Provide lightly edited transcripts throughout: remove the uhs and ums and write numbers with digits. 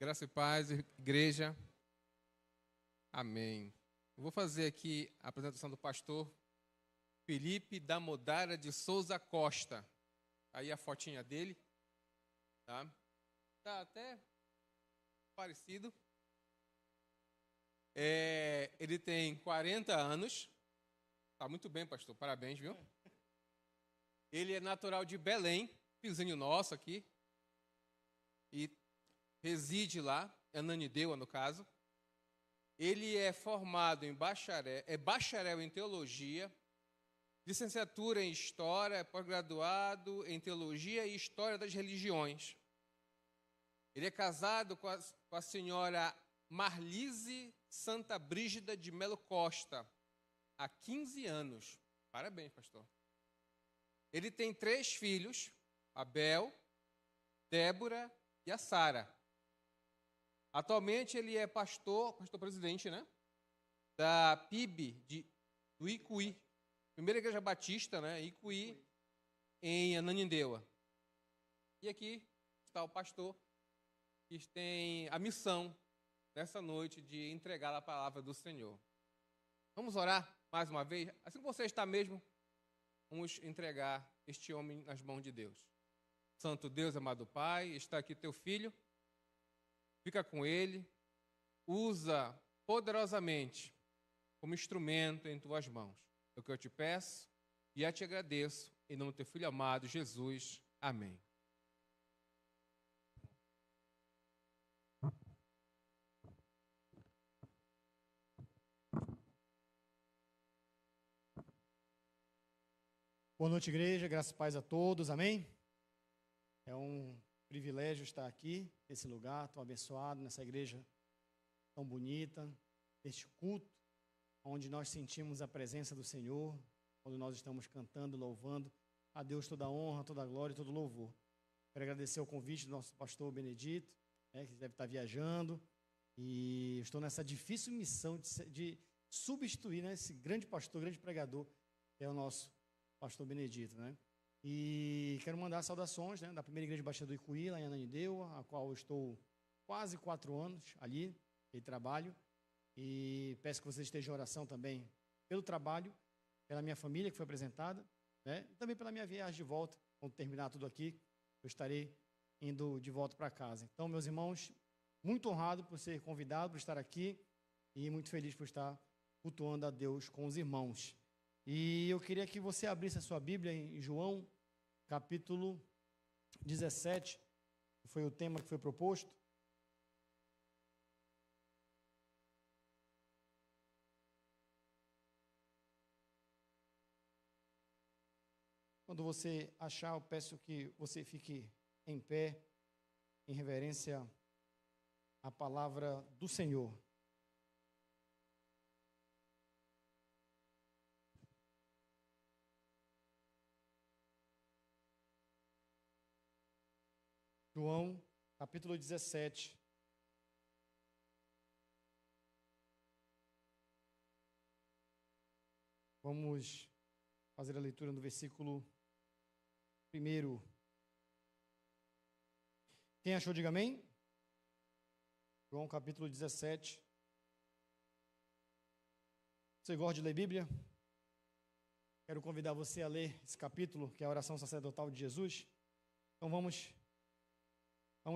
Graça e paz, igreja. Amém. Eu vou fazer aqui a apresentação do pastor Felipe da Modara de Souza Costa. Aí a fotinha dele, tá? Tá até parecido. Ele tem 40 anos. Tá muito bem, pastor. Parabéns, viu? Ele é natural de Belém, vizinho nosso aqui. E reside lá, é Ananindeua, no caso. Ele é formado em bacharel em teologia, licenciatura em história, pós-graduado em teologia e história das religiões. Ele é casado com a senhora Marlise Santa Brígida de Melo Costa, há 15 anos. Parabéns, pastor. Ele tem 3 filhos, Abel, Débora e a Sara. Atualmente ele é pastor-presidente, né? Da PIB do Icuí, Primeira Igreja Batista, né? Icuí, em Ananindeua. E aqui está o pastor que tem a missão nessa noite de entregar a palavra do Senhor. Vamos orar mais uma vez? Assim que você está mesmo, vamos entregar este homem nas mãos de Deus. Santo Deus, amado Pai, está aqui teu filho. Fica com ele, usa poderosamente como instrumento em tuas mãos. É o que eu te peço e eu te agradeço, em nome do teu filho amado, Jesus. Amém. Boa noite, igreja, graças e paz a todos, amém? É um privilégio estar aqui, nesse lugar tão abençoado, nessa igreja tão bonita, neste culto, onde nós sentimos a presença do Senhor, quando nós estamos cantando, louvando a Deus toda a honra, toda a glória e todo o louvor. Quero agradecer o convite do nosso pastor Benedito, que deve estar viajando, e estou nessa difícil missão de substituir, né, esse grande pastor, grande pregador, que é o nosso pastor Benedito, né? E quero mandar saudações, né, da Primeira Igreja Batista do Icuí, lá em Ananindeua, a qual eu estou quase 4 anos ali, em trabalho. E peço que vocês estejam em oração também pelo trabalho, pela minha família que foi apresentada, né, e também pela minha viagem de volta. Quando terminar tudo aqui, eu estarei indo de volta para casa. Então, meus irmãos, muito honrado por ser convidado, por estar aqui, e muito feliz por estar cultuando a Deus com os irmãos. E eu queria que você abrisse a sua Bíblia em João, capítulo 17, que foi o tema que foi proposto. Quando você achar, eu peço que você fique em pé, em reverência à palavra do Senhor. João, capítulo 17. Vamos fazer a leitura no versículo 1. Quem achou, diga amém. João, capítulo 17. Você gosta de ler Bíblia? Quero convidar você a ler esse capítulo, que é a oração sacerdotal de Jesus. Então vamos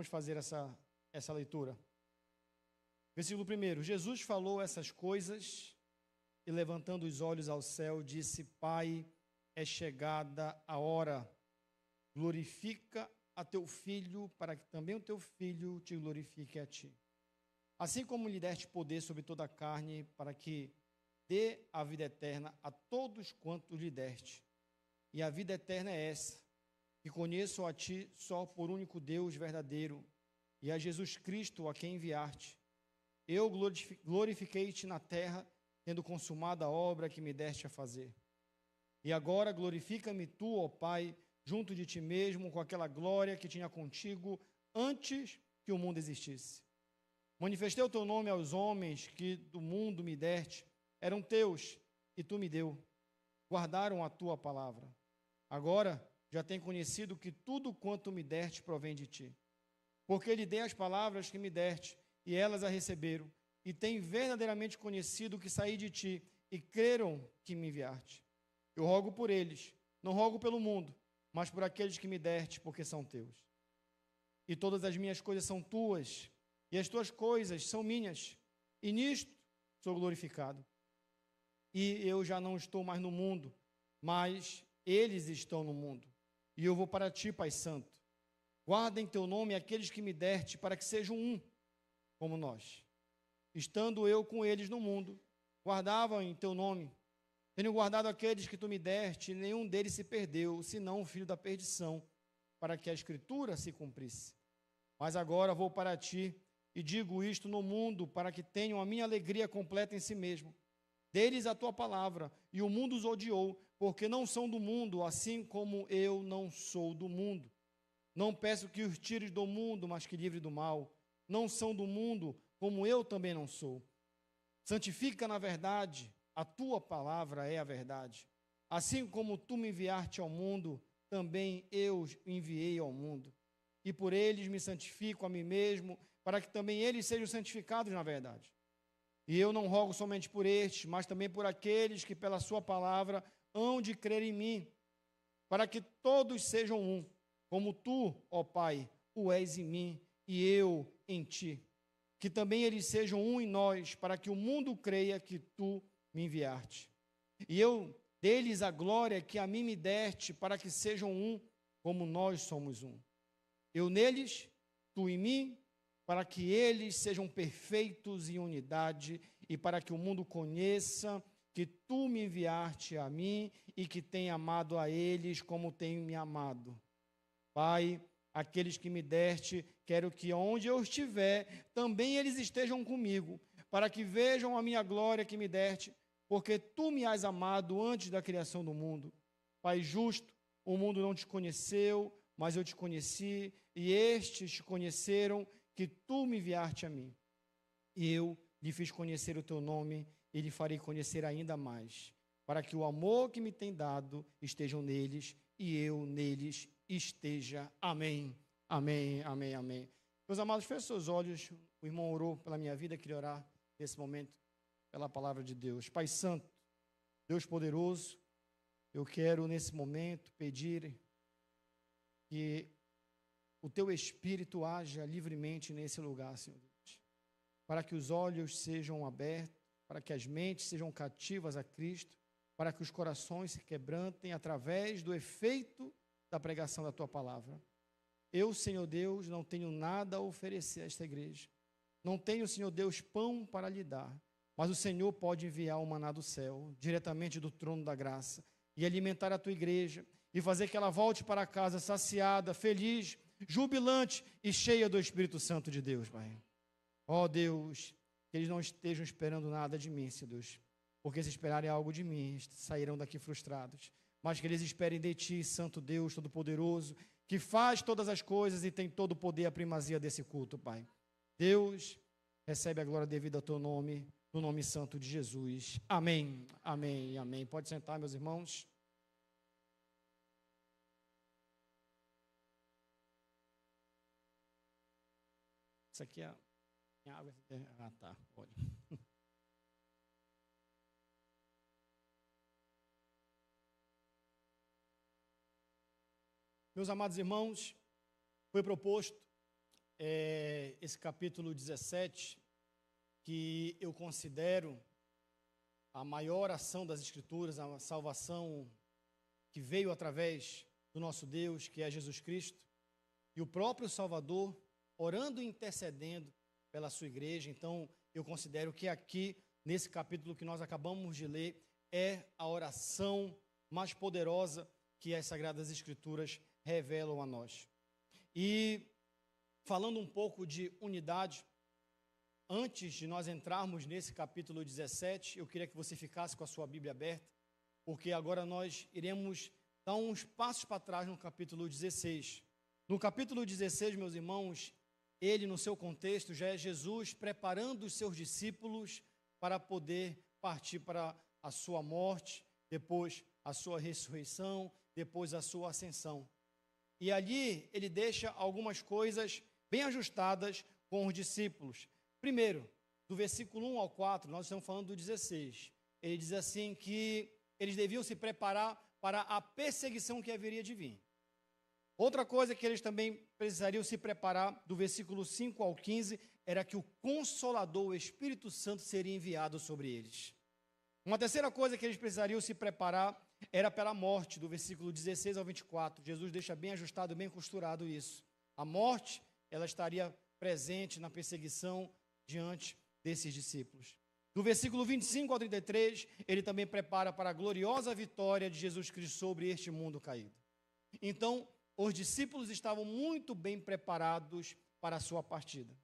fazer essa leitura. Versículo 1. Jesus falou essas coisas e, levantando os olhos ao céu, disse: Pai, é chegada a hora. Glorifica a teu filho, para que também o teu filho te glorifique a ti. Assim como lhe deste poder sobre toda a carne, para que dê a vida eterna a todos quantos lhe deste. E a vida eterna é essa: que conheço a ti só por único Deus verdadeiro, e a Jesus Cristo a quem enviaste. Eu glorifiquei-te na terra, tendo consumado a obra que me deste a fazer. E agora glorifica-me tu, ó Pai, junto de ti mesmo, com aquela glória que tinha contigo antes que o mundo existisse. Manifestei o teu nome aos homens que do mundo me deste, eram teus, e tu me deu. Guardaram a tua palavra. Agora já tenho conhecido que tudo quanto me deste provém de ti. porque lhe dei as palavras que me deste, e elas a receberam, e têm verdadeiramente conhecido que saí de ti, e creram que me enviaste. Eu rogo por eles, não rogo pelo mundo, mas por aqueles que me deste, porque são teus. E todas as minhas coisas são tuas, e as tuas coisas são minhas, e nisto sou glorificado. E eu já não estou mais no mundo, mas eles estão no mundo, e eu vou para ti, Pai Santo. Guarda em teu nome aqueles que me deste, para que sejam um, como nós. Estando eu com eles no mundo, guardava em teu nome. Tenho guardado aqueles que tu me deste, e nenhum deles se perdeu, senão o filho da perdição, para que a Escritura se cumprisse. Mas agora vou para ti, e digo isto no mundo, para que tenham a minha alegria completa em si mesmo. Deles a tua palavra, e o mundo os odiou, porque não são do mundo, assim como eu não sou do mundo. Não peço que os tires do mundo, mas que livre do mal. Não são do mundo, como eu também não sou. Santifica na verdade, a tua palavra é a verdade. Assim como tu me enviaste ao mundo, também eu os enviei ao mundo. E por eles me santifico a mim mesmo, para que também eles sejam santificados na verdade. E eu não rogo somente por estes, mas também por aqueles que pela sua palavra hão de crer em mim, para que todos sejam um, como tu, ó Pai, o és em mim e eu em ti. Que também eles sejam um em nós, para que o mundo creia que tu me enviaste. E eu deles a glória que a mim me deste, para que sejam um, como nós somos um. Eu neles, tu em mim, para que eles sejam perfeitos em unidade, e para que o mundo conheça que tu me enviaste a mim, e que tem amado a eles como tem me amado. Pai, aqueles que me deste, quero que onde eu estiver, também eles estejam comigo, para que vejam a minha glória que me deste, porque tu me has amado antes da criação do mundo. Pai justo, o mundo não te conheceu, mas eu te conheci, e estes te conheceram, que tu me enviaste a mim. E eu lhe fiz conhecer o teu nome, e lhe farei conhecer ainda mais, para que o amor que me tem dado estejam neles, e eu neles esteja. Amém, amém, amém, amém. Meus amados, feche seus olhos. O irmão orou pela minha vida, queria orar nesse momento pela palavra de Deus. Pai Santo, Deus poderoso, eu quero nesse momento pedir que o teu Espírito haja livremente nesse lugar, Senhor Deus, para que os olhos sejam abertos, para que as mentes sejam cativas a Cristo, para que os corações se quebrantem através do efeito da pregação da tua palavra. Eu, Senhor Deus, não tenho nada a oferecer a esta igreja. Não tenho, Senhor Deus, pão para lhe dar, mas o Senhor pode enviar o maná do céu, diretamente do trono da graça, e alimentar a tua igreja, e fazer que ela volte para casa saciada, feliz, jubilante e cheia do Espírito Santo de Deus, Pai. Ó Deus, que eles não estejam esperando nada de mim, Senhor Deus, porque se esperarem algo de mim, sairão daqui frustrados. Mas que eles esperem de Ti, Santo Deus Todo-Poderoso, que faz todas as coisas e tem todo o poder e a primazia desse culto, Pai. Deus, recebe a glória devida ao Teu nome, no nome santo de Jesus. Amém, amém e amém. Pode sentar, meus irmãos. Isso aqui é a água. Ah, tá, olha. Meus amados irmãos, foi proposto esse capítulo 17, que eu considero a maior ação das Escrituras, a salvação que veio através do nosso Deus, que é Jesus Cristo, e o próprio Salvador orando e intercedendo pela sua igreja. Então, eu considero que aqui, nesse capítulo que nós acabamos de ler, é a oração mais poderosa que as Sagradas Escrituras revelam a nós. E falando um pouco de unidade, antes de nós entrarmos nesse capítulo 17, eu queria que você ficasse com a sua Bíblia aberta, porque agora nós iremos dar uns passos para trás no capítulo 16. No capítulo 16, meus irmãos, ele, no seu contexto, já é Jesus preparando os seus discípulos para poder partir para a sua morte, depois a sua ressurreição, depois a sua ascensão. E ali ele deixa algumas coisas bem ajustadas com os discípulos. Primeiro, do versículo 1 ao 4, nós estamos falando do 16. Ele diz assim que eles deviam se preparar para a perseguição que haveria de vir. Outra coisa que eles também precisariam se preparar, do versículo 5 ao 15, era que o Consolador, o Espírito Santo, seria enviado sobre eles. Uma terceira coisa que eles precisariam se preparar era pela morte, do versículo 16 ao 24. Jesus deixa bem ajustado, bem costurado isso. A morte, ela estaria presente na perseguição diante desses discípulos. Do versículo 25 ao 33, ele também prepara para a gloriosa vitória de Jesus Cristo sobre este mundo caído. Então, os discípulos estavam muito bem preparados para a sua partida.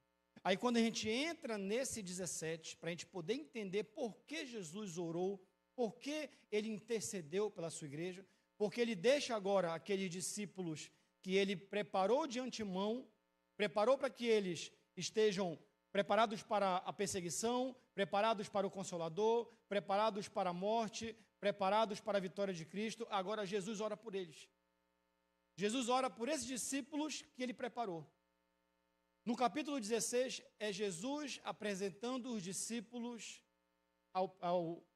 Aí, quando a gente entra nesse 17, para a gente poder entender por que Jesus orou, por que ele intercedeu pela sua igreja, porque ele deixa agora aqueles discípulos que ele preparou de antemão, preparou para que eles estejam preparados para a perseguição, preparados para o Consolador, preparados para a morte, preparados para a vitória de Cristo. Agora Jesus ora por eles. Jesus ora por esses discípulos que ele preparou. No capítulo 16, é Jesus apresentando os discípulos,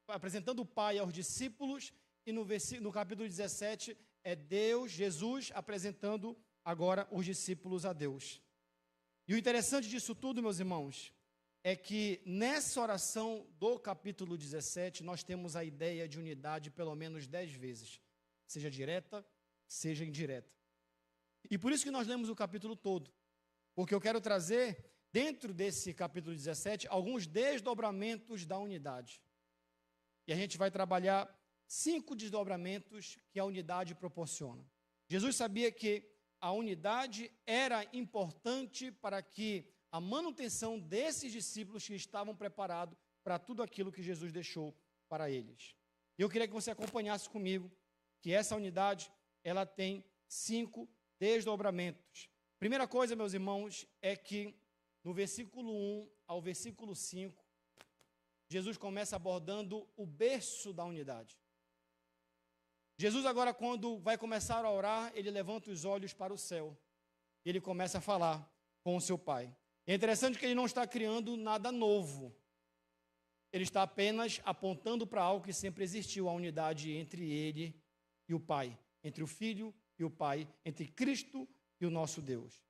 apresentando o Pai aos discípulos, e no capítulo 17, é Deus, Jesus, apresentando agora os discípulos a Deus. E o interessante disso tudo, meus irmãos, é que nessa oração do capítulo 17, nós temos a ideia de unidade pelo menos 10 vezes, seja direta, seja indireta. E por isso que nós lemos o capítulo todo, porque eu quero trazer, dentro desse capítulo 17, alguns desdobramentos da unidade. E a gente vai trabalhar 5 desdobramentos que a unidade proporciona. Jesus sabia que a unidade era importante para que a manutenção desses discípulos que estavam preparados para tudo aquilo que Jesus deixou para eles. Eu queria que você acompanhasse comigo que essa unidade, ela tem 5 desdobramentos. Primeira coisa, meus irmãos, é que no versículo 1 ao versículo 5, Jesus começa abordando o berço da unidade. Jesus agora, quando vai começar a orar, ele levanta os olhos para o céu. E ele começa a falar com o seu Pai. É interessante que ele não está criando nada novo. Ele está apenas apontando para algo que sempre existiu, a unidade entre ele e o Pai, entre o Filho e o Pai, entre Cristo e o nosso Deus.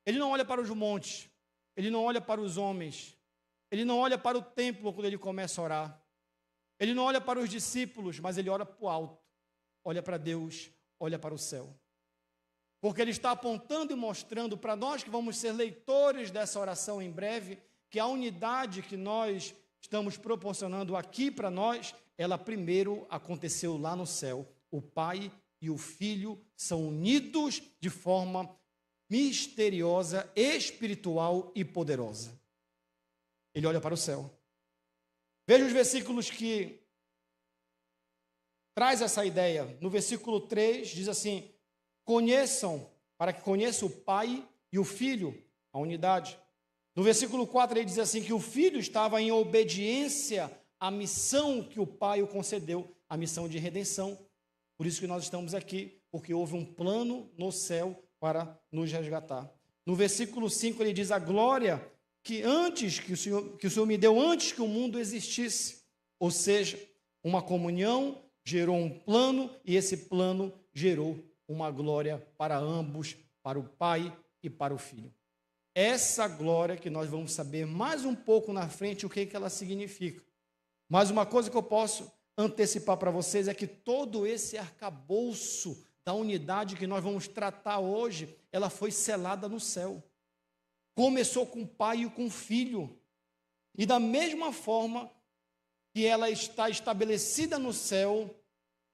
Ele não olha para os montes, ele não olha para os homens, ele não olha para o templo quando ele começa a orar. Ele não olha para os discípulos, mas ele olha para o alto. Olha para Deus, olha para o céu. Porque ele está apontando e mostrando para nós que vamos ser leitores dessa oração em breve, que a unidade que nós estamos proporcionando aqui para nós, ela primeiro aconteceu lá no céu. O Pai e o Filho são unidos de forma misteriosa, espiritual e poderosa. Ele olha para o céu. Veja os versículos que traz essa ideia. No versículo 3 diz assim: conheçam, para que conheça o Pai e o Filho, a unidade. No versículo 4 ele diz assim que o Filho estava em obediência à missão que o Pai o concedeu, a missão de redenção. Por isso que nós estamos aqui, porque houve um plano no céu para nos resgatar. No versículo 5 ele diz a glória que o Senhor me deu antes que o mundo existisse. Ou seja, uma comunhão gerou um plano e esse plano gerou uma glória para ambos, para o Pai e para o Filho. Essa glória que nós vamos saber mais um pouco na frente o que ela significa. Mas uma coisa que eu posso antecipar para vocês é que todo esse arcabouço da unidade que nós vamos tratar hoje, ela foi selada no céu. Começou com o Pai e com o Filho. E da mesma forma que ela está estabelecida no céu,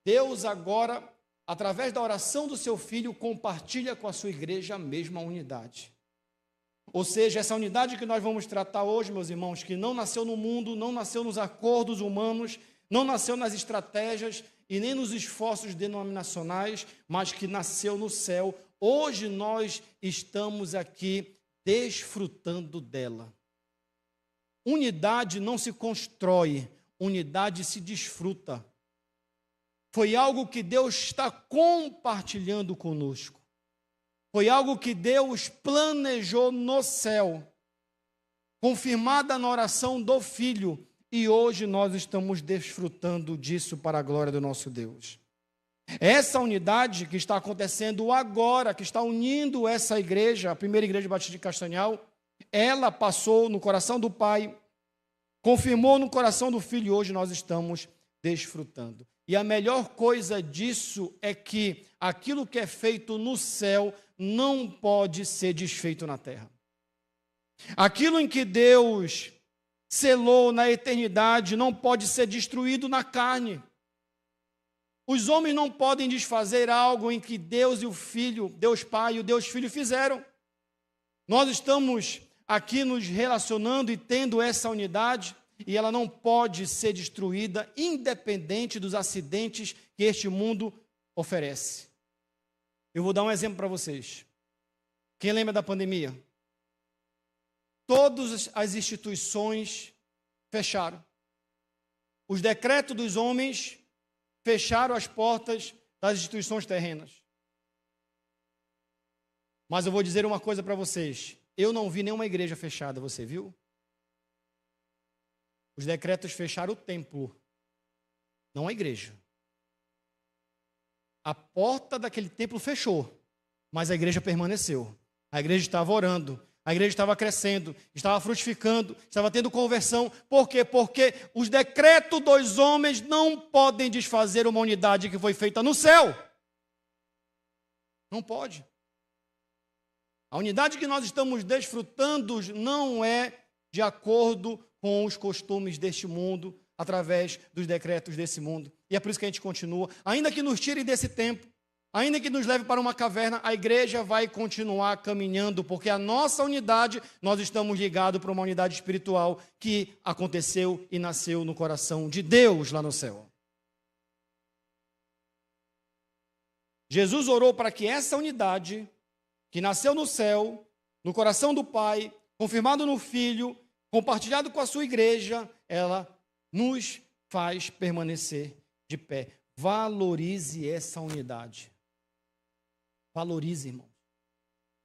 Deus agora, através da oração do seu Filho, compartilha com a sua igreja a mesma unidade. Ou seja, essa unidade que nós vamos tratar hoje, meus irmãos, que não nasceu no mundo, não nasceu nos acordos humanos, não nasceu nas estratégias e nem nos esforços denominacionais, mas que nasceu no céu. Hoje nós estamos aqui desfrutando dela. Unidade não se constrói, unidade se desfruta. Foi algo que Deus está compartilhando conosco. Foi algo que Deus planejou no céu, confirmada na oração do Filho, e hoje nós estamos desfrutando disso para a glória do nosso Deus. Essa unidade que está acontecendo agora, que está unindo essa igreja, a primeira igreja batista de Castanhal, ela passou no coração do Pai, confirmou no coração do Filho, e hoje nós estamos desfrutando. E a melhor coisa disso é que aquilo que é feito no céu não pode ser desfeito na terra. Aquilo em que Deus selou na eternidade não pode ser destruído na carne. Os homens não podem desfazer algo em que Deus e o Filho, Deus Pai e o Deus Filho fizeram. Nós estamos aqui nos relacionando e tendo essa unidade, e ela não pode ser destruída, independente dos acidentes que este mundo oferece. Eu vou dar um exemplo para vocês. Quem lembra da pandemia? Todas as instituições fecharam. Os decretos dos homens fecharam as portas das instituições terrenas. Mas eu vou dizer uma coisa para vocês. Eu não vi nenhuma igreja fechada, você viu? Os decretos fecharam o templo, não a igreja. A porta daquele templo fechou, mas a igreja permaneceu. A igreja estava orando, a igreja estava crescendo, estava frutificando, estava tendo conversão. Por quê? Porque os decretos dos homens não podem desfazer uma unidade que foi feita no céu. Não pode. A unidade que nós estamos desfrutando não é de acordo com os costumes deste mundo, através dos decretos desse mundo. E é por isso que a gente continua. Ainda que nos tire desse tempo, ainda que nos leve para uma caverna, a igreja vai continuar caminhando, porque a nossa unidade, nós estamos ligados para uma unidade espiritual que aconteceu e nasceu no coração de Deus lá no céu. Jesus orou para que essa unidade, que nasceu no céu, no coração do Pai, confirmado no Filho, compartilhado com a sua igreja, ela nos faz permanecer de pé. Valorize essa unidade. Valorize, irmão.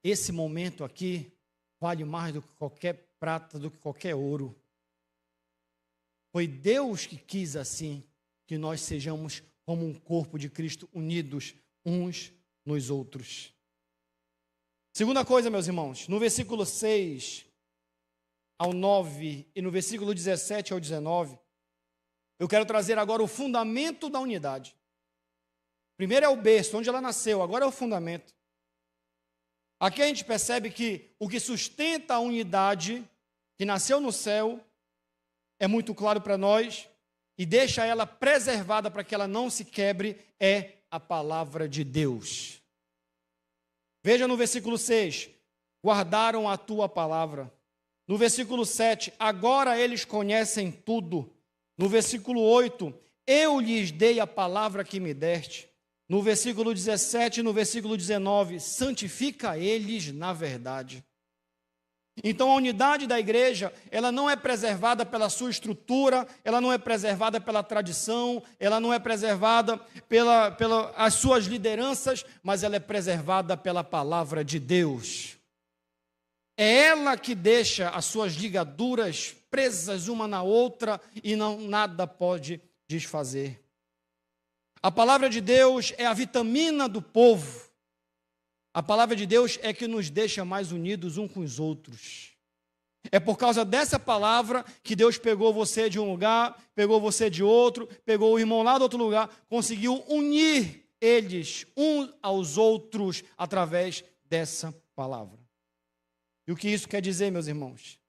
Esse momento aqui vale mais do que qualquer prata, do que qualquer ouro. Foi Deus que quis assim, que nós sejamos como um corpo de Cristo, unidos uns nos outros. Segunda coisa, meus irmãos, no versículo 6 ao 9 e no versículo 17 ao 19, eu quero trazer agora o fundamento da unidade. Primeiro é o berço, onde ela nasceu, agora é o fundamento. Aqui a gente percebe que o que sustenta a unidade que nasceu no céu é muito claro para nós e deixa ela preservada para que ela não se quebre, é a palavra de Deus. Veja no versículo 6, guardaram a tua palavra. No versículo 7, agora eles conhecem tudo. No versículo 8, eu lhes dei a palavra que me deste. No versículo 17 e no versículo 19, santifica eles na verdade. Então a unidade da igreja, ela não é preservada pela sua estrutura, ela não é preservada pela tradição, ela não é preservada pelas suas lideranças, mas ela é preservada pela palavra de Deus. É ela que deixa as suas ligaduras presas uma na outra e nada pode desfazer. A palavra de Deus é a vitamina do povo. A palavra de Deus é que nos deixa mais unidos uns com os outros. É por causa dessa palavra que Deus pegou você de um lugar, pegou você de outro, pegou o irmão lá do outro lugar, conseguiu unir eles uns aos outros através dessa palavra. E o que isso quer dizer, meus irmãos?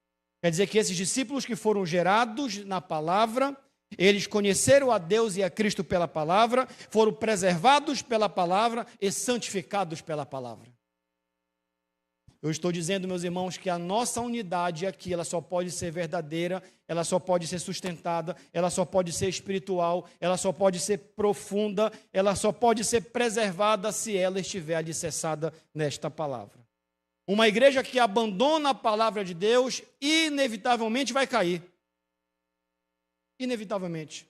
Quer dizer que esses discípulos que foram gerados na palavra, eles conheceram a Deus e a Cristo pela palavra, foram preservados pela palavra e santificados pela palavra. Eu estou dizendo, meus irmãos, que a nossa unidade aqui, ela só pode ser verdadeira, ela só pode ser sustentada, ela só pode ser espiritual, ela só pode ser profunda, ela só pode ser preservada se ela estiver alicerçada nesta palavra. Uma igreja que abandona a palavra de Deus, inevitavelmente vai cair. Inevitavelmente.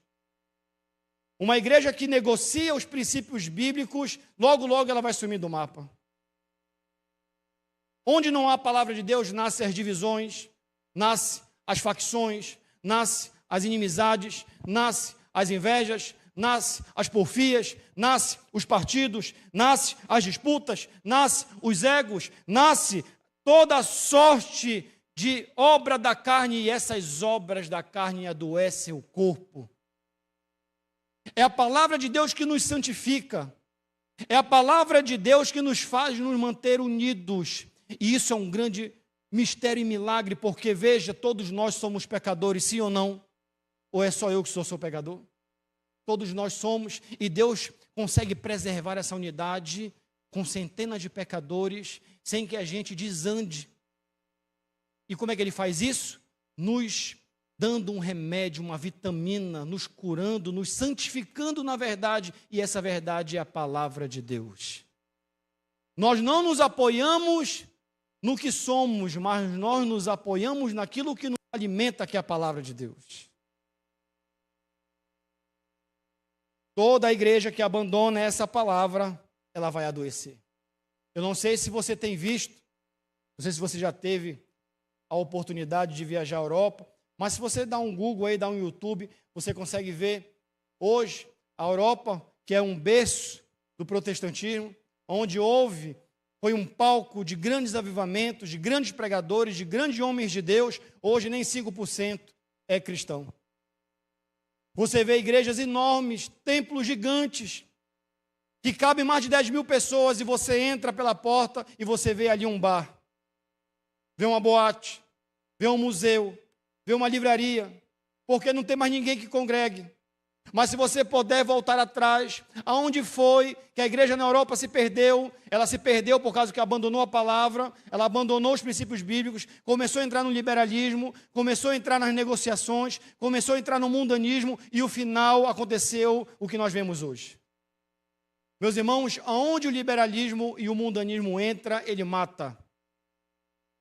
Uma igreja que negocia os princípios bíblicos, logo, logo ela vai sumir do mapa. Onde não há palavra de Deus, nascem as divisões, nascem as facções, nascem as inimizades, nascem as invejas, nascem as porfias, nascem os partidos, nascem as disputas, nascem os egos, nasce toda sorte de obra da carne, e essas obras da carne adoecem o corpo. É a palavra de Deus que nos santifica, é a palavra de Deus que nos faz nos manter unidos, e isso é um grande mistério e milagre, porque veja, todos nós somos pecadores, sim ou não? Ou é só eu que sou pecador? Todos nós somos, e Deus consegue preservar essa unidade com centenas de pecadores, sem que a gente desande. E como é que Ele faz isso? Nos dando um remédio, uma vitamina, nos curando, nos santificando na verdade, e essa verdade é a palavra de Deus. Nós não nos apoiamos no que somos, mas nós nos apoiamos naquilo que nos alimenta, que é a palavra de Deus. Toda a igreja que abandona essa palavra, ela vai adoecer. Eu não sei se você tem visto, não sei se você já teve a oportunidade de viajar à Europa, mas se você dá um Google aí, dá um YouTube, você consegue ver hoje a Europa, que é um berço do protestantismo, onde foi um palco de grandes avivamentos, de grandes pregadores, de grandes homens de Deus, hoje nem 5% é cristão. Você vê igrejas enormes, templos gigantes, que cabem mais de 10 mil pessoas, e você entra pela porta e você vê ali um bar, vê uma boate, vê um museu, vê uma livraria, porque não tem mais ninguém que congregue. Mas se você puder voltar atrás, aonde foi que a igreja na Europa se perdeu? Ela se perdeu por causa que abandonou a palavra, ela abandonou os princípios bíblicos, começou a entrar no liberalismo, começou a entrar nas negociações, começou a entrar no mundanismo, e o final aconteceu o que nós vemos hoje. Meus irmãos, aonde o liberalismo e o mundanismo entra, ele mata.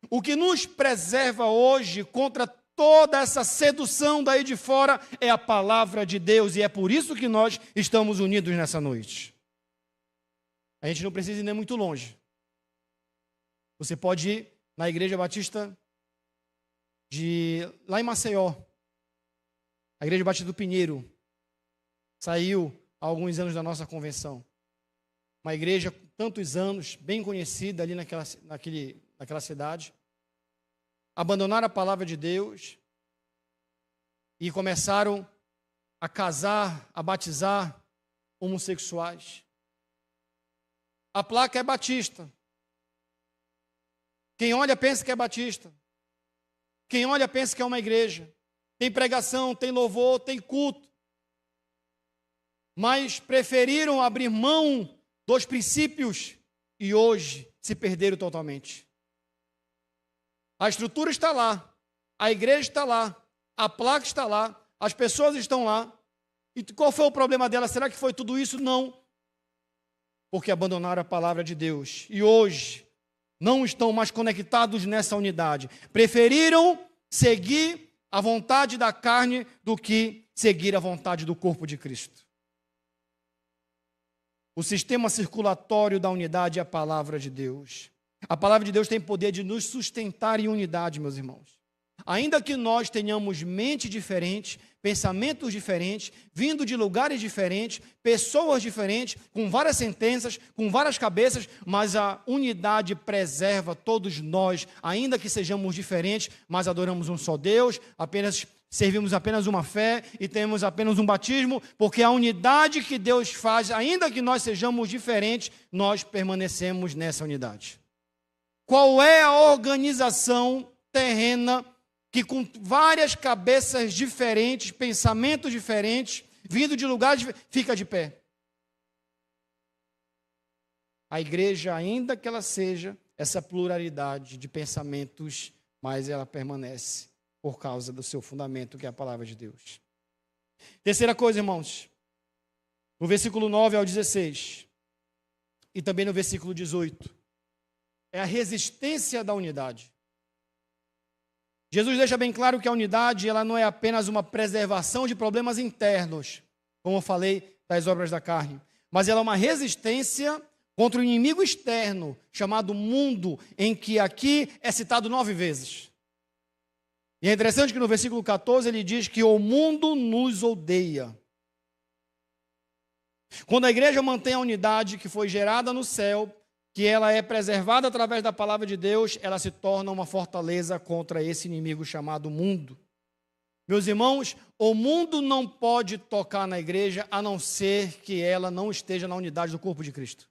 O que nos preserva hoje contra toda essa sedução daí de fora é a palavra de Deus, e é por isso que nós estamos unidos nessa noite. A gente não precisa ir nem muito longe. Você pode ir na Igreja Batista lá em Maceió, a Igreja Batista do Pinheiro, saiu há alguns anos da nossa convenção. Uma igreja com tantos anos, bem conhecida ali naquela cidade. Abandonaram a palavra de Deus e começaram a casar, a batizar homossexuais. A placa é batista. Quem olha pensa que é batista. Quem olha pensa que é uma igreja. Tem pregação, tem louvor, tem culto. Mas preferiram abrir mão dos princípios e hoje se perderam totalmente. A estrutura está lá, a igreja está lá, a placa está lá, as pessoas estão lá. E qual foi o problema dela? Será que foi tudo isso? Não. Porque abandonaram a palavra de Deus. E hoje não estão mais conectados nessa unidade. Preferiram seguir a vontade da carne do que seguir a vontade do corpo de Cristo. O sistema circulatório da unidade é a palavra de Deus. A palavra de Deus tem poder de nos sustentar em unidade, meus irmãos. Ainda que nós tenhamos mente diferente, pensamentos diferentes, vindo de lugares diferentes, pessoas diferentes, com várias sentenças, com várias cabeças, mas a unidade preserva todos nós, ainda que sejamos diferentes, mas adoramos um só Deus, servimos apenas uma fé e temos apenas um batismo, porque a unidade que Deus faz, ainda que nós sejamos diferentes, nós permanecemos nessa unidade. Qual é a organização terrena que com várias cabeças diferentes, pensamentos diferentes, vindo de lugares, fica de pé? A igreja, ainda que ela seja essa pluralidade de pensamentos, mas ela permanece por causa do seu fundamento, que é a palavra de Deus. Terceira coisa, irmãos, no versículo 9 ao 16, e também no versículo 18, é a resistência da unidade. Jesus deixa bem claro que a unidade ela não é apenas uma preservação de problemas internos, como eu falei, das obras da carne, mas ela é uma resistência contra o inimigo externo, chamado mundo, em que aqui é citado 9 vezes. E é interessante que no versículo 14 ele diz que o mundo nos odeia. Quando a igreja mantém a unidade que foi gerada no céu, que ela é preservada através da palavra de Deus, ela se torna uma fortaleza contra esse inimigo chamado mundo. Meus irmãos, o mundo não pode tocar na igreja a não ser que ela não esteja na unidade do corpo de Cristo.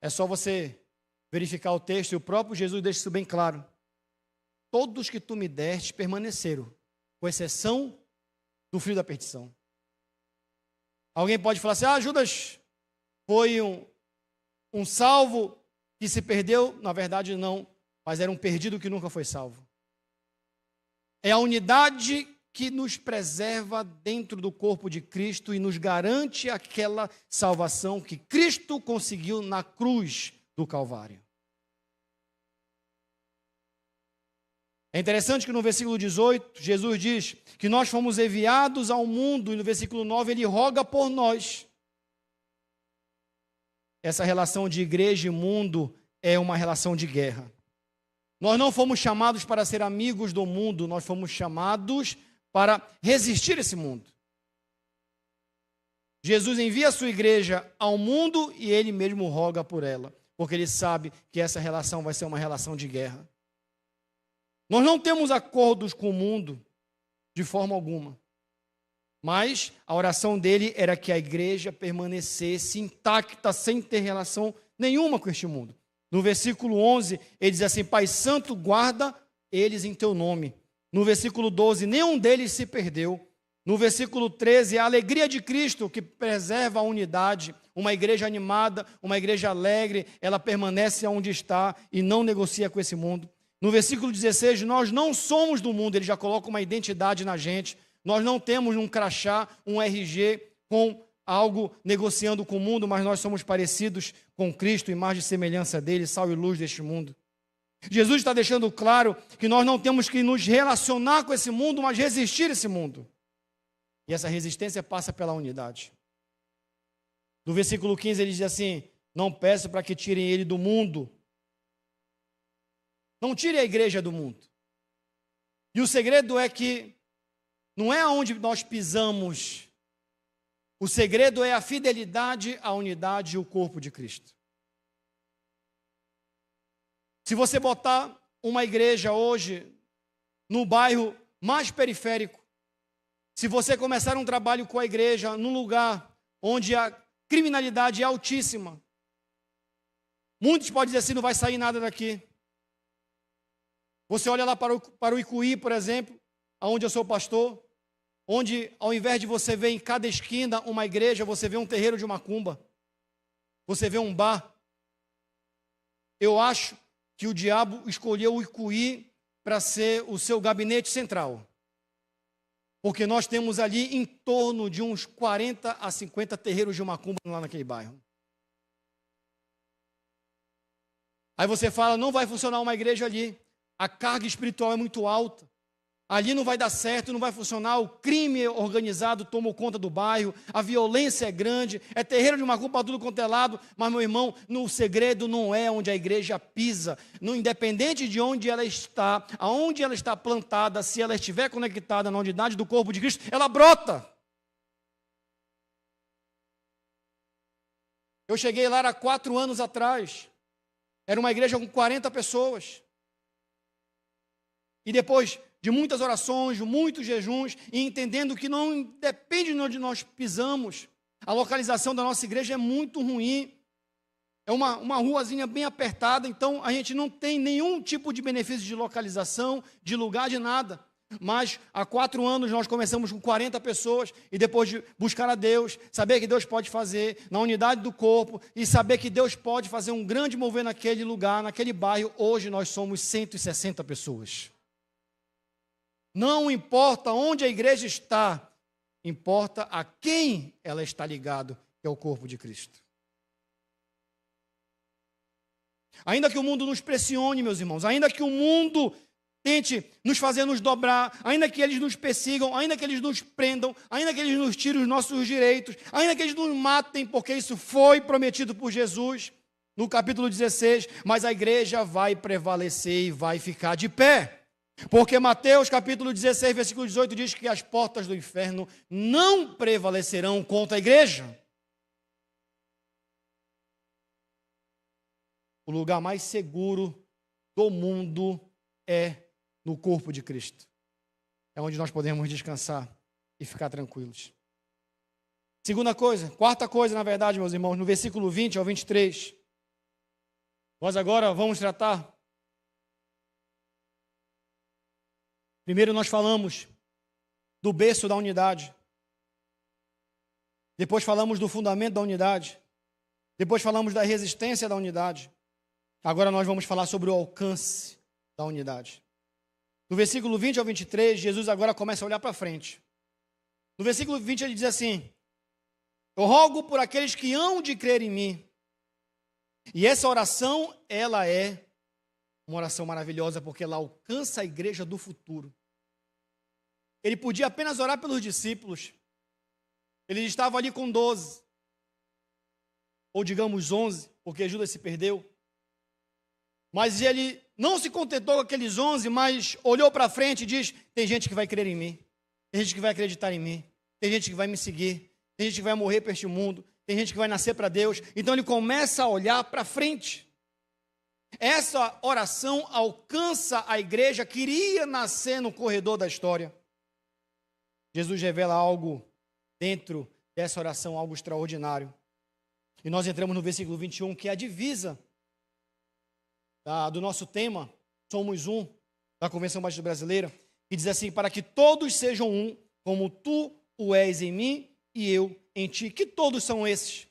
É só você verificar o texto e o próprio Jesus deixa isso bem claro. Todos que tu me deste permaneceram, com exceção do filho da perdição. Alguém pode falar assim, Judas foi um salvo que se perdeu. Na verdade não, mas era um perdido que nunca foi salvo. É a unidade que nos preserva dentro do corpo de Cristo e nos garante aquela salvação que Cristo conseguiu na cruz do Calvário. É interessante que no versículo 18, Jesus diz que nós fomos enviados ao mundo, e no versículo 9 ele roga por nós. Essa relação de igreja e mundo é uma relação de guerra. Nós não fomos chamados para ser amigos do mundo, nós fomos chamados para resistir a esse mundo. Jesus envia a sua igreja ao mundo e ele mesmo roga por ela, porque ele sabe que essa relação vai ser uma relação de guerra. Nós não temos acordos com o mundo de forma alguma, mas a oração dele era que a igreja permanecesse intacta, sem ter relação nenhuma com este mundo. No versículo 11, ele diz assim, Pai Santo, guarda eles em teu nome. No versículo 12, nenhum deles se perdeu. No versículo 13, a alegria de Cristo que preserva a unidade. Uma igreja animada, uma igreja alegre, ela permanece onde está e não negocia com esse mundo. No versículo 16, nós não somos do mundo, ele já coloca uma identidade na gente. Nós não temos um crachá, um RG com algo negociando com o mundo, mas nós somos parecidos com Cristo, imagem e semelhança dele, sal e luz deste mundo. Jesus está deixando claro que nós não temos que nos relacionar com esse mundo, mas resistir a esse mundo. E essa resistência passa pela unidade. No versículo 15 ele diz assim, não peço para que tirem ele do mundo. Não tire a igreja do mundo. E o segredo é que não é onde nós pisamos. O segredo é a fidelidade, a unidade e o corpo de Cristo. Se você botar uma igreja hoje no bairro mais periférico, se você começar um trabalho com a igreja num lugar onde a criminalidade é altíssima, muitos podem dizer assim, não vai sair nada daqui. Você olha lá para o Icuí, por exemplo, onde eu sou pastor, onde ao invés de você ver em cada esquina uma igreja, você vê um terreiro de macumba, você vê um bar. Eu acho que o diabo escolheu o Icuí para ser o seu gabinete central, porque nós temos ali em torno de uns 40 a 50 terreiros de macumba lá naquele bairro. Aí você fala, não vai funcionar uma igreja ali, a carga espiritual é muito alta, ali não vai dar certo, não vai funcionar, o crime organizado tomou conta do bairro, a violência é grande, é terreiro de macumba para tudo quanto é lado, mas, meu irmão, o segredo não é onde a igreja pisa, independente de onde ela está, aonde ela está plantada, se ela estiver conectada na unidade do corpo de Cristo, ela brota. Eu cheguei lá há 4 anos atrás, era uma igreja com 40 pessoas, e depois de muitas orações, de muitos jejuns, e entendendo que não depende de onde nós pisamos, a localização da nossa igreja é muito ruim, é uma ruazinha bem apertada, então a gente não tem nenhum tipo de benefício de localização, de lugar, de nada. Mas há 4 anos nós começamos com 40 pessoas, e depois de buscar a Deus, saber que Deus pode fazer na unidade do corpo, e saber que Deus pode fazer um grande mover naquele lugar, naquele bairro, hoje nós somos 160 pessoas. Não importa onde a igreja está, importa a quem ela está ligado, que é o corpo de Cristo. Ainda que o mundo nos pressione, meus irmãos, ainda que o mundo tente nos fazer nos dobrar, ainda que eles nos persigam, ainda que eles nos prendam, ainda que eles nos tirem os nossos direitos, ainda que eles nos matem, porque isso foi prometido por Jesus no capítulo 16, mas a igreja vai prevalecer e vai ficar de pé. Porque Mateus capítulo 16, versículo 18 diz que as portas do inferno não prevalecerão contra a igreja. O lugar mais seguro do mundo é no corpo de Cristo. É onde nós podemos descansar e ficar tranquilos. Quarta coisa, na verdade, meus irmãos, no versículo 20 ao 23. Nós agora vamos tratar. Primeiro nós falamos do berço da unidade. Depois falamos do fundamento da unidade. Depois falamos da resistência da unidade. Agora nós vamos falar sobre o alcance da unidade. No versículo 20 ao 23, Jesus agora começa a olhar para frente. No versículo 20 ele diz assim: eu rogo por aqueles que hão de crer em mim. E essa oração, ela é uma oração maravilhosa, porque ela alcança a igreja do futuro. Ele podia apenas orar pelos discípulos. Ele estava ali com 12. Ou digamos 11, porque Judas se perdeu. Mas ele não se contentou com aqueles 11, mas olhou para frente e diz: tem gente que vai crer em mim. Tem gente que vai acreditar em mim. Tem gente que vai me seguir. Tem gente que vai morrer para este mundo. Tem gente que vai nascer para Deus. Então ele começa a olhar para frente. Essa oração alcança a igreja que iria nascer no corredor da história. Jesus revela algo dentro dessa oração, algo extraordinário. E nós entramos no versículo 21, que é a divisa do nosso tema, Somos Um, da Convenção Batista Brasileira, que diz assim: para que todos sejam um, como tu o és em mim e eu em ti. Que todos são esses?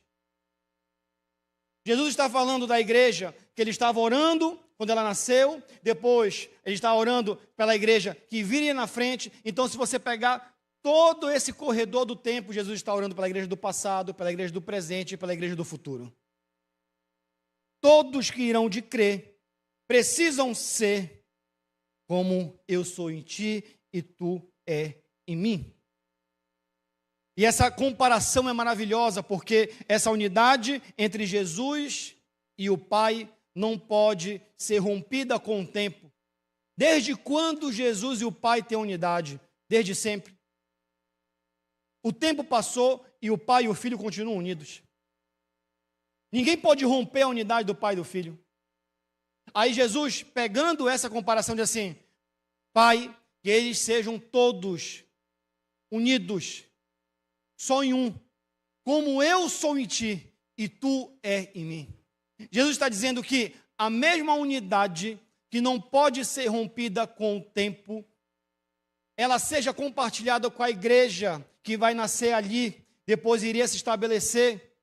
Jesus está falando da igreja que ele estava orando quando ela nasceu, depois ele está orando pela igreja que viria na frente. Então, se você pegar todo esse corredor do tempo, Jesus está orando pela igreja do passado, pela igreja do presente e pela igreja do futuro. Todos que irão de crer precisam ser como eu sou em ti e tu é em mim. E essa comparação é maravilhosa, porque essa unidade entre Jesus e o Pai não pode ser rompida com o tempo. Desde quando Jesus e o Pai têm unidade? Desde sempre. O tempo passou e o Pai e o Filho continuam unidos. Ninguém pode romper a unidade do Pai e do Filho. Aí Jesus, pegando essa comparação, diz assim: Pai, que eles sejam todos unidos, só em um, como eu sou em ti e tu é em mim. Jesus está dizendo que a mesma unidade que não pode ser rompida com o tempo, ela seja compartilhada com a igreja que vai nascer ali, depois iria se estabelecer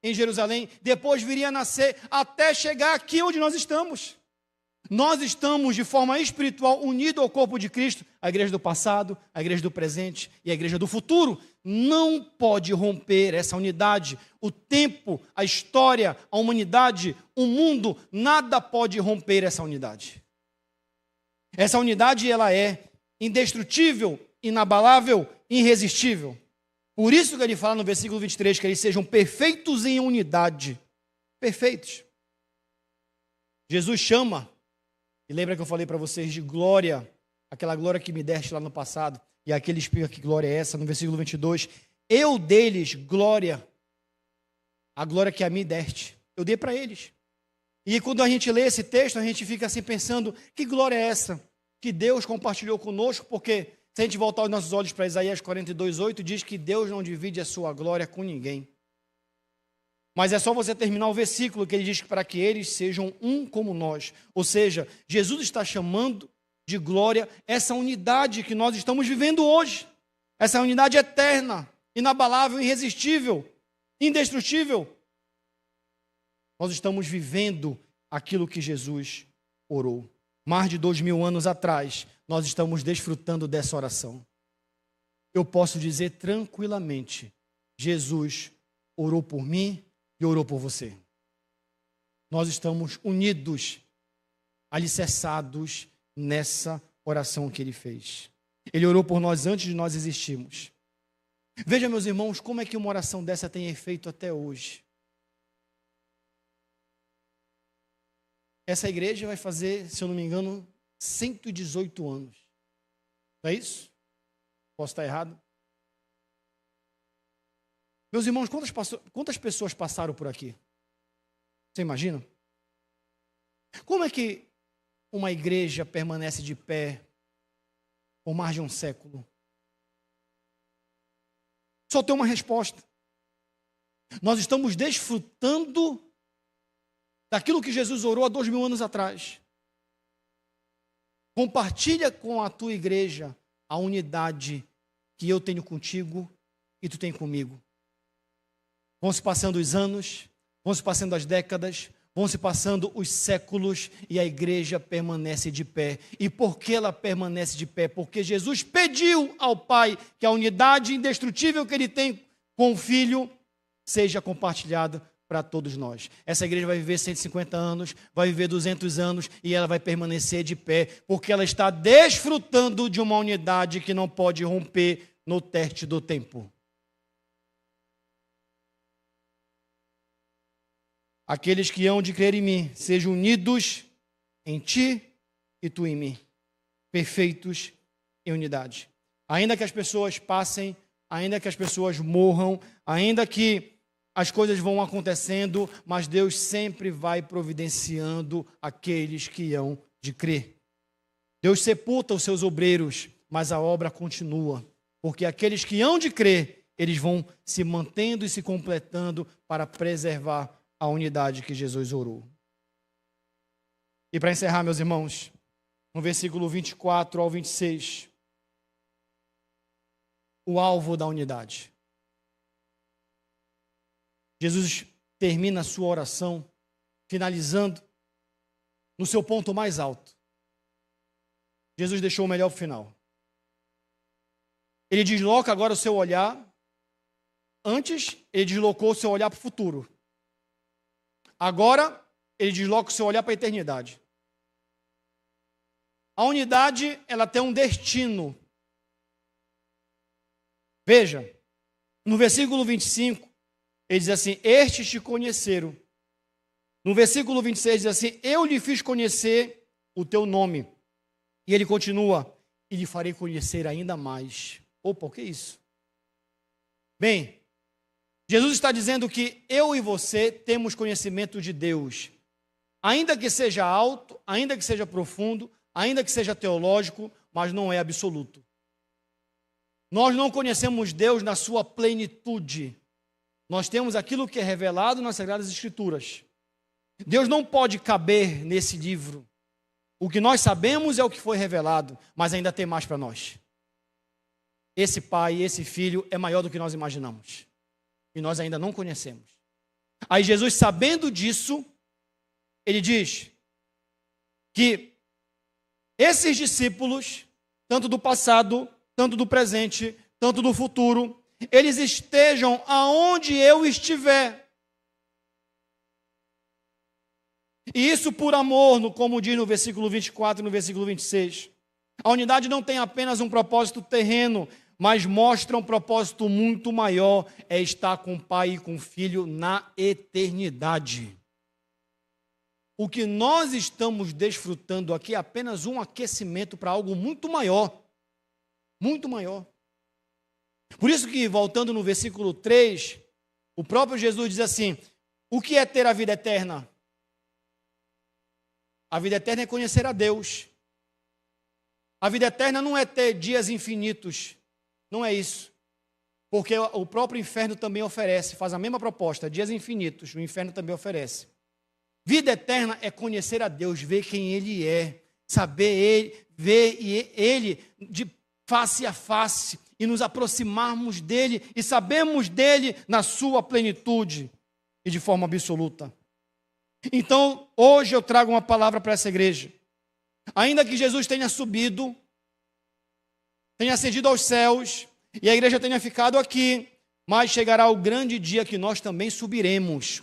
em Jerusalém, depois viria a nascer até chegar aqui onde nós estamos. Nós estamos de forma espiritual unidos ao corpo de Cristo, a igreja do passado, a igreja do presente e a igreja do futuro. Não pode romper essa unidade. O tempo, a história, a humanidade, o mundo, nada pode romper essa unidade. Essa unidade, ela é indestrutível, inabalável, irresistível. Por isso que ele fala no versículo 23, que eles sejam perfeitos em unidade. Perfeitos. Jesus chama, e lembra que eu falei para vocês de glória, aquela glória que me deste lá no passado, e aqui ele explica que glória é essa, no versículo 22, eu deles glória, a glória que a mim deste, eu dei para eles. E quando a gente lê esse texto, a gente fica assim pensando, que glória é essa que Deus compartilhou conosco? Porque se a gente voltar os nossos olhos para Isaías 42:8, diz que Deus não divide a sua glória com ninguém. Mas é só você terminar o versículo que ele diz que para que eles sejam um como nós. Ou seja, Jesus está chamando de glória essa unidade que nós estamos vivendo hoje. Essa unidade eterna, inabalável, irresistível, indestrutível. Nós estamos vivendo aquilo que Jesus orou. Mais de 2000 anos atrás, nós estamos desfrutando dessa oração. Eu posso dizer tranquilamente, Jesus orou por mim e orou por você. Nós estamos unidos, alicerçados nessa oração que ele fez. Ele orou por nós antes de nós existirmos. Veja, meus irmãos, como é que uma oração dessa tem efeito até hoje. Essa igreja vai fazer, se eu não me engano, 118 anos. Não é isso? Posso estar errado? Meus irmãos, quantas pessoas passaram por aqui? Você imagina? Como é que uma igreja permanece de pé por mais de um século? Só tem uma resposta. Nós estamos desfrutando daquilo que Jesus orou há 2000 anos atrás. Compartilha com a tua igreja a unidade que eu tenho contigo e tu tem comigo. Vão se passando os anos, vão se passando as décadas, vão se passando os séculos e a igreja permanece de pé. E por que ela permanece de pé? Porque Jesus pediu ao Pai que a unidade indestrutível que ele tem com o Filho seja compartilhada para todos nós. Essa igreja vai viver 150 anos, vai viver 200 anos e ela vai permanecer de pé, porque ela está desfrutando de uma unidade que não pode romper no teste do tempo. Aqueles que hão de crer em mim, sejam unidos em ti e tu em mim, perfeitos em unidade. Ainda que as pessoas passem, ainda que as pessoas morram, ainda que as coisas vão acontecendo, mas Deus sempre vai providenciando aqueles que hão de crer. Deus sepulta os seus obreiros, mas a obra continua, porque aqueles que hão de crer, eles vão se mantendo e se completando para preservar a unidade que Jesus orou. E para encerrar, meus irmãos, no versículo 24 ao 26, o alvo da unidade. Jesus termina a sua oração, finalizando no seu ponto mais alto. Jesus deixou o melhor para o final. Ele desloca agora o seu olhar. Antes, ele deslocou o seu olhar para o futuro. Agora, ele desloca o seu olhar para a eternidade. A unidade, ela tem um destino. Veja, no versículo 25, ele diz assim, estes te conheceram. No versículo 26 diz assim, eu lhe fiz conhecer o teu nome. E ele continua, e lhe farei conhecer ainda mais. Opa, o que é isso? Bem, Jesus está dizendo que eu e você temos conhecimento de Deus. Ainda que seja alto, ainda que seja profundo, ainda que seja teológico, mas não é absoluto. Nós não conhecemos Deus na sua plenitude. Nós temos aquilo que é revelado nas Sagradas Escrituras. Deus não pode caber nesse livro. O que nós sabemos é o que foi revelado, mas ainda tem mais para nós. Esse Pai, esse Filho é maior do que nós imaginamos. E nós ainda não conhecemos. Aí Jesus, sabendo disso, ele diz que esses discípulos, tanto do passado, tanto do presente, tanto do futuro, eles estejam aonde eu estiver. E isso por amor, como diz no versículo 24 e no versículo 26. A unidade não tem apenas um propósito terreno, mas mostra um propósito muito maior, é estar com o Pai e com o Filho na eternidade. O que nós estamos desfrutando aqui é apenas um aquecimento para algo muito maior. Muito maior. Por isso que, voltando no versículo 3, o próprio Jesus diz assim, o que é ter a vida eterna? A vida eterna é conhecer a Deus. A vida eterna não é ter dias infinitos. Não é isso. Porque o próprio inferno também oferece, faz a mesma proposta, dias infinitos, o inferno também oferece. Vida eterna é conhecer a Deus, ver quem Ele é, saber Ele, ver Ele de face a face e nos aproximarmos dEle e sabemos dEle na sua plenitude e de forma absoluta. Então, hoje eu trago uma palavra para essa igreja. Ainda que Jesus tenha subido, tenha ascendido aos céus e a igreja tenha ficado aqui, mas chegará o grande dia que nós também subiremos.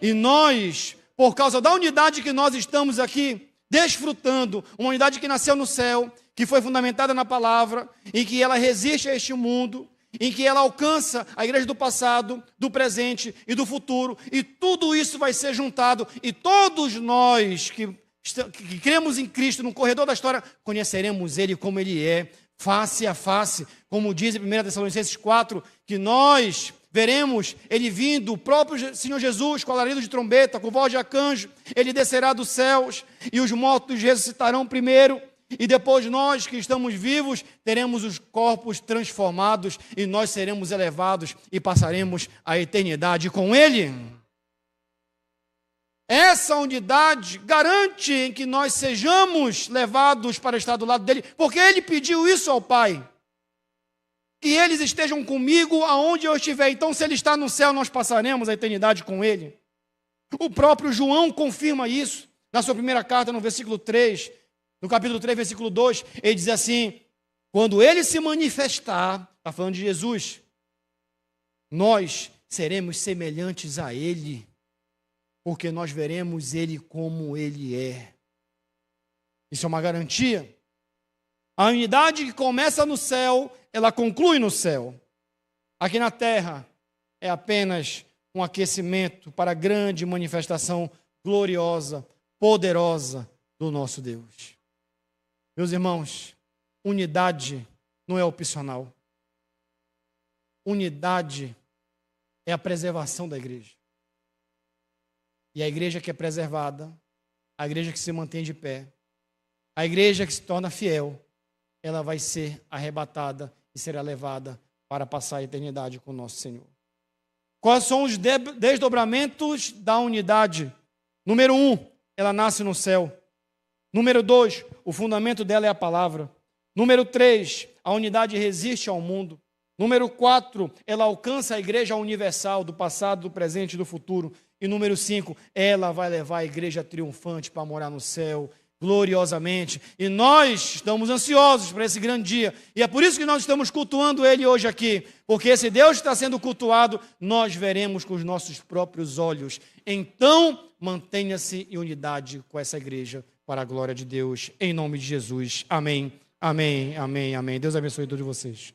E nós, por causa da unidade que nós estamos aqui, desfrutando uma unidade que nasceu no céu, que foi fundamentada na palavra, em que ela resiste a este mundo, em que ela alcança a igreja do passado, do presente e do futuro, e tudo isso vai ser juntado, e todos nós que cremos em Cristo no corredor da história, conheceremos Ele como Ele é, face a face, como diz em 1 Tessalonicenses 4, que nós veremos Ele vindo, o próprio Senhor Jesus, com alarido de trombeta, com voz de arcanjo, Ele descerá dos céus, e os mortos ressuscitarão primeiro, e depois nós que estamos vivos, teremos os corpos transformados, e nós seremos elevados, e passaremos a eternidade com Ele. Essa unidade garante em que nós sejamos levados para estar do lado dEle, porque Ele pediu isso ao Pai. Que eles estejam comigo aonde eu estiver. Então, se Ele está no céu, nós passaremos a eternidade com Ele. O próprio João confirma isso na sua primeira carta, no versículo 3, no capítulo 3, versículo 2, ele diz assim: quando Ele se manifestar, está falando de Jesus, nós seremos semelhantes a Ele, porque nós veremos Ele como Ele é. Isso é uma garantia. A unidade que começa no céu, ela conclui no céu. Aqui na terra é apenas um aquecimento para a grande manifestação gloriosa, poderosa do nosso Deus. Meus irmãos, unidade não é opcional. Unidade é a preservação da igreja. E a igreja que é preservada, a igreja que se mantém de pé, a igreja que se torna fiel, ela vai ser arrebatada e será levada para passar a eternidade com o nosso Senhor. Quais são os desdobramentos da unidade? Número 1, ela nasce no céu. Número 2, o fundamento dela é a palavra. Número 3, a unidade resiste ao mundo. Número 4, ela alcança a igreja universal do passado, do presente e do futuro. E número 5, ela vai levar a igreja triunfante para morar no céu, gloriosamente. E nós estamos ansiosos para esse grande dia. E é por isso que nós estamos cultuando Ele hoje aqui. Porque esse Deus que está sendo cultuado, nós veremos com os nossos próprios olhos. Então, mantenha-se em unidade com essa igreja, para a glória de Deus, em nome de Jesus. Amém, amém, amém, amém. Deus abençoe todos vocês.